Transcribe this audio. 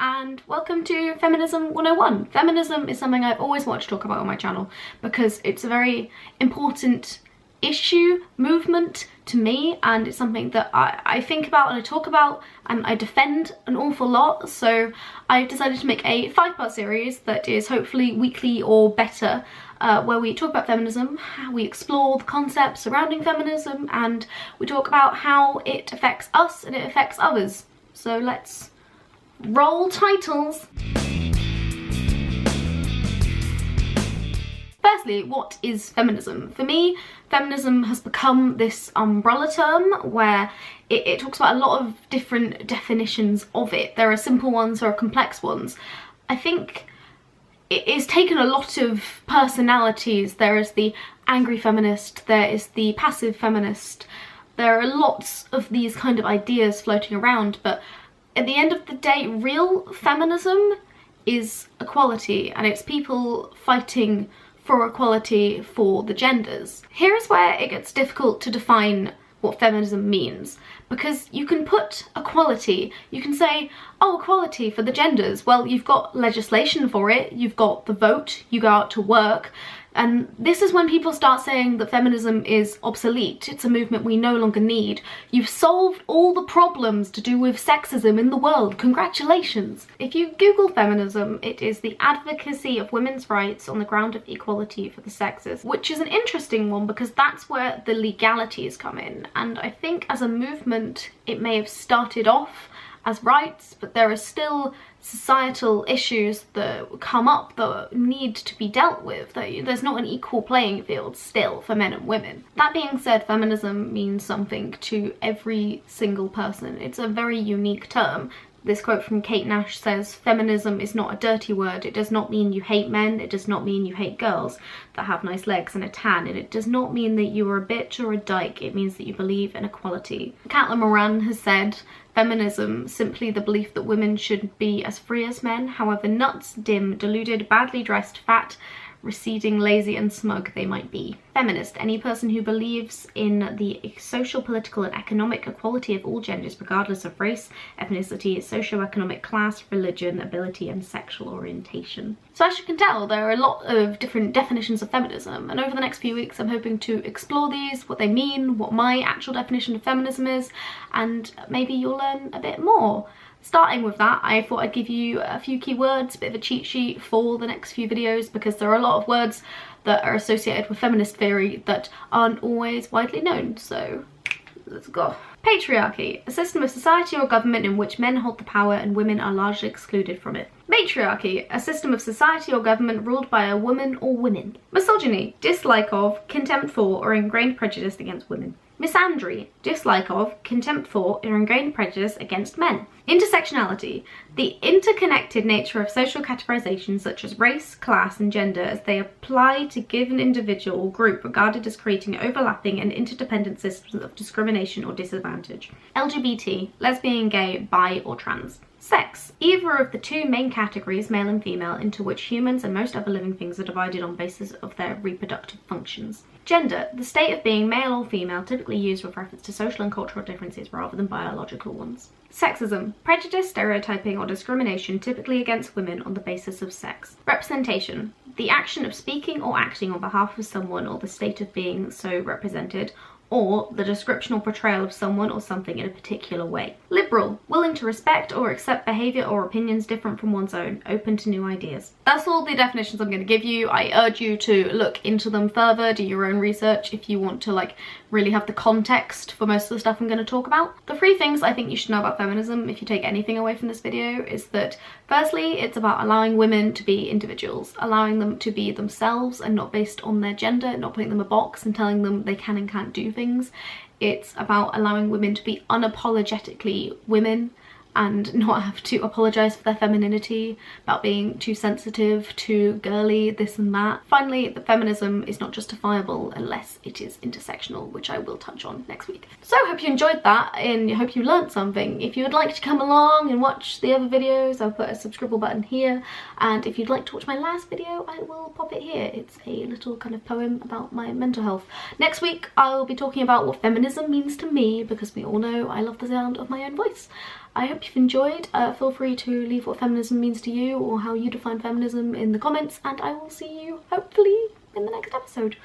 and welcome to Feminism 101. Feminism is something I've always wanted to talk about on my channel because it's a very important issue, movement to me, and it's something that I think about and I talk about and I defend an awful lot. So I've decided to make a 5-part series that is hopefully weekly or better, where we talk about feminism, how we explore the concepts surrounding feminism, and we talk about how it affects us and it affects others. So let's roll titles. Firstly, what is feminism? For me, feminism has become this umbrella term where it talks about a lot of different definitions of it. There are simple ones, there are complex ones. I think it has taken a lot of personalities. There is the angry feminist, there is the passive feminist. There are lots of these kind of ideas floating around, but at the end of the day, real feminism is equality, and it's people fighting for equality for the genders. Here's where it gets difficult to define what feminism means, because you can put equality, you can say, oh, equality for the genders. Well, you've got legislation for it, you've got the vote, you go out to work, and this is when people start saying that feminism is obsolete. It's a movement we no longer need. You've solved all the problems to do with sexism in the world. Congratulations. If you Google feminism, it is the advocacy of women's rights on the ground of equality for the sexes, which is an interesting one because that's where the legalities come in. And I think as a movement, it may have started off as rights, but there are still societal issues that come up that need to be dealt with. There's not an equal playing field still for men and women. That being said, feminism means something to every single person. It's a very unique term. This quote from Kate Nash says, "Feminism is not a dirty word. It does not mean you hate men. It does not mean you hate girls that have nice legs and a tan. And it does not mean that you are a bitch or a dyke. It means that you believe in equality." Caitlin Moran has said, "Feminism, simply the belief that women should be as free as men, however nuts, dim, deluded, badly dressed, fat, receding, lazy and smug they might be." Feminist, any person who believes in the social, political and economic equality of all genders regardless of race, ethnicity, socio-economic class, religion, ability and sexual orientation. So as you can tell, there are a lot of different definitions of feminism, and over the next few weeks I'm hoping to explore these, what they mean, what my actual definition of feminism is, and maybe you'll learn a bit more. Starting with that, I thought I'd give you a few keywords, a bit of a cheat sheet for the next few videos, because there are a lot of words that are associated with feminist theory that aren't always widely known, so let's go. Patriarchy, a system of society or government in which men hold the power and women are largely excluded from it. Matriarchy, a system of society or government ruled by a woman or women. Misogyny, dislike of, contempt for or ingrained prejudice against women. Misandry, dislike of, contempt for, or ingrained prejudice against men. Intersectionality, the interconnected nature of social categorizations such as race, class, and gender as they apply to given individual or group regarded as creating overlapping and interdependent systems of discrimination or disadvantage. LGBT, lesbian, gay, bi, or trans. Sex, either of the two main categories, male and female, into which humans and most other living things are divided on basis of their reproductive functions. Gender, the state of being male or female, typically used with reference to social and cultural differences rather than biological ones. Sexism, prejudice, stereotyping or discrimination typically against women on the basis of sex. Representation, the action of speaking or acting on behalf of someone or the state of being so represented, or the description or portrayal of someone or something in a particular way. Liberal, willing to respect or accept behaviour or opinions different from one's own, open to new ideas. That's all the definitions I'm going to give you. I urge you to look into them further, do your own research if you want to really have the context for most of the stuff I'm going to talk about. The 3 things I think you should know about feminism, if you take anything away from this video, is that firstly, it's about allowing women to be individuals, allowing them to be themselves and not based on their gender, not putting them in a box and telling them they can and can't do things. It's about allowing women to be unapologetically women and not have to apologise for their femininity, about being too sensitive, too girly, this and that. Finally, that feminism is not justifiable unless it is intersectional, which I will touch on next week. So I hope you enjoyed that and I hope you learnt something. If you would like to come along and watch the other videos, I'll put a subscribe button here, and if you'd like to watch my last video, I will pop it here. It's a little kind of poem about my mental health. Next week, I'll be talking about what feminism means to me, because we all know I love the sound of my own voice. I hope you've enjoyed. Feel free to leave what feminism means to you or how you define feminism in the comments, and I will see you hopefully in the next episode.